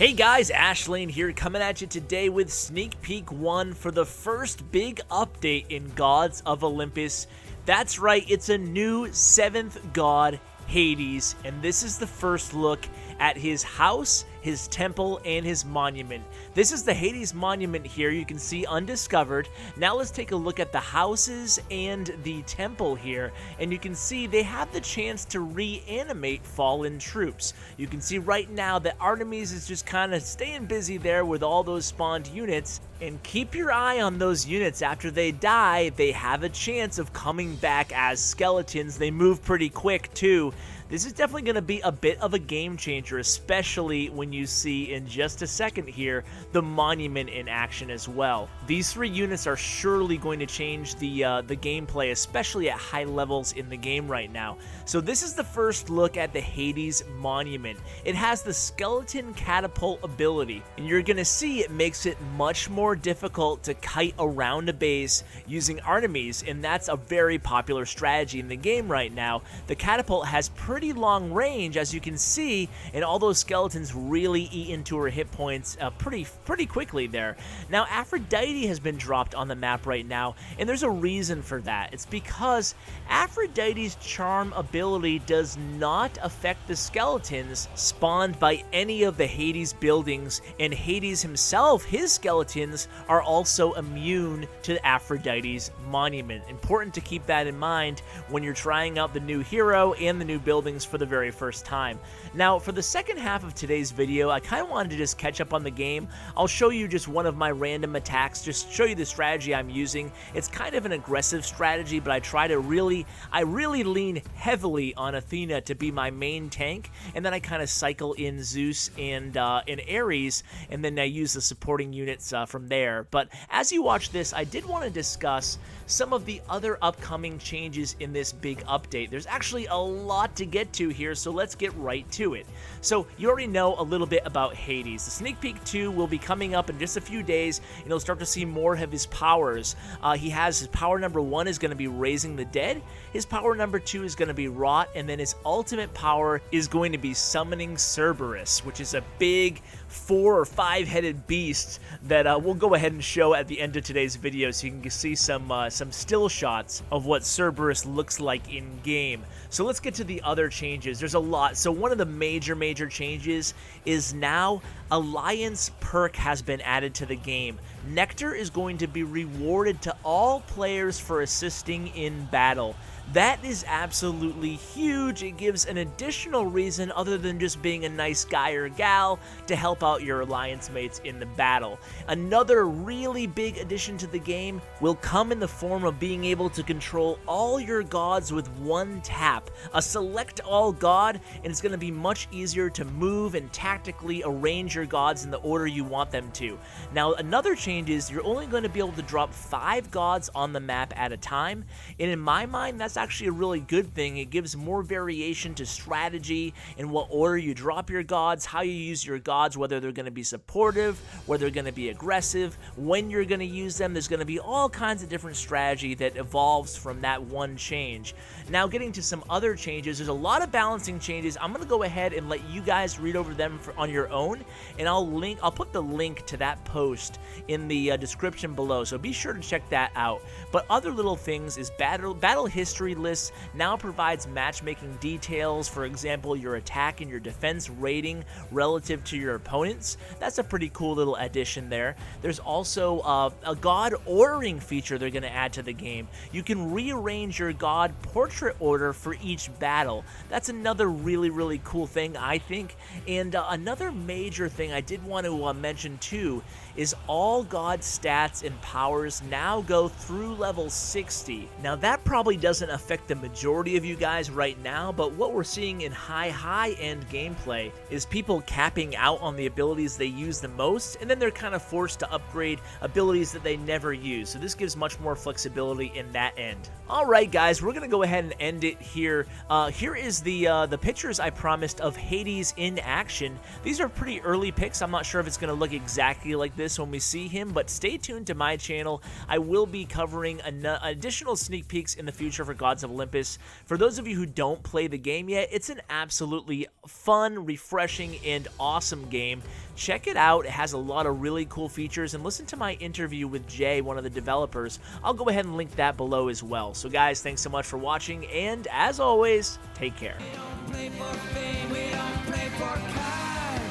Hey guys, Ashlane here coming at you today with Sneak Peek 1 for the first big update in Gods of Olympus. That's right, it's a new 7th god, Hades, and this is the first look at his house, his temple, and his monument. This is the Hades monument here, you can see undiscovered. Now let's take a look at the houses and the temple here, and you can see they have the chance to reanimate fallen troops. You can see right now that Artemis is just kind of staying busy there with all those spawned units. And keep your eye on those units. After they die, they have a chance of coming back as skeletons. They move pretty quick too. This is definitely going to be a bit of a game changer, especially when you see in just a second here the monument in action as well. These 3 units are surely going to change the gameplay, especially at high levels in the game right now. So this is the first look at the Hades monument. It has the skeleton catapult ability, and you're going to see it makes it much more difficult to kite around a base using Artemis, and that's a very popular strategy in the game right now. The catapult has pretty long range, as you can see, and all those skeletons really eat into her hit points pretty quickly there. Now Aphrodite has been dropped on the map right now, and there's a reason for that. It's because Aphrodite's charm ability does not affect the skeletons spawned by any of the Hades buildings, and Hades himself, his skeletons, are also immune to Aphrodite's monument. Important to keep that in mind when you're trying out the new hero and the new buildings for the very first time. Now, for the second half of today's video, I kind of wanted to just catch up on the game. I'll show you just one of my random attacks, just show you the strategy I'm using. It's kind of an aggressive strategy, but I really lean heavily on Athena to be my main tank, and then I kind of cycle in Zeus and Ares, and then I use the supporting units from there. But as you watch this, I did want to discuss some of the other upcoming changes in this big update. There's actually a lot to get to here, so let's get right to it. So you already know a little bit about Hades. The Sneak Peek 2 will be coming up in just a few days, and you'll start to see more of his powers. He has his power number 1 is going to be Raising the Dead, his power number 2 is going to be Rot, and then his ultimate power is going to be Summoning Cerberus, which is a big 4 or 5-headed beast that we'll go ahead and show at the end of today's video, so you can see some still shots of what Cerberus looks like in game. So let's get to the other changes. There's a lot. So one of the major changes is now Alliance Perk has been added to the game. Nectar is going to be rewarded to all players for assisting in battle. That is absolutely huge. It gives an additional reason other than just being a nice guy or gal to help out your alliance mates in the battle. Another really big addition to the game will come in the form of being able to control all your gods with one tap. A select all god, and it's going to be much easier to move and tactically arrange your gods in the order you want them to. Now another change is you're only going to be able to drop 5 gods on the map at a time, and in my mind that's actually a really good thing. It gives more variation to strategy in what order you drop your gods, how you use your gods, whether they're going to be supportive, whether they're going to be aggressive, when you're going to use them. There's going to be all kinds of different strategy that evolves from that one change. Now getting to some other changes, there's a lot of balancing changes. I'm going to go ahead and let you guys read over them on your own, and I'll put the link to that post in the description below, so be sure to check that out. But other little things is battle history list now provides matchmaking details, for example your attack and your defense rating relative to your opponents. That's a pretty cool little addition there. There's also a god ordering feature they're going to add to the game. You can rearrange your god portrait order for each battle. That's another really cool thing, I think. And another major thing I did want to mention too is all god stats and powers now go through level 60. Now that probably doesn't affect the majority of you guys right now, but what we're seeing in high-end gameplay is people capping out on the abilities they use the most, and then they're kind of forced to upgrade abilities that they never use. So this gives much more flexibility in that end. Alright guys, we're gonna go ahead and end it here. Here is the pictures I promised of Hades in action. These are pretty early pics. I'm not sure if it's gonna look exactly like this when we see him, but stay tuned to my channel. I will be covering additional sneak peeks in the future for Gods of Olympus. For those of you who don't play the game yet, it's an absolutely fun, refreshing, and awesome game. Check it out. It has a lot of really cool features, and listen to my interview with Jay, one of the developers. I'll go ahead and link that below as well. So guys, thanks so much for watching, and as always, take care. We don't play for fame, we don't play for cash.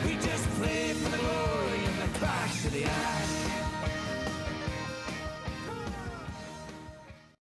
We just play for the glory and the crash of the ash.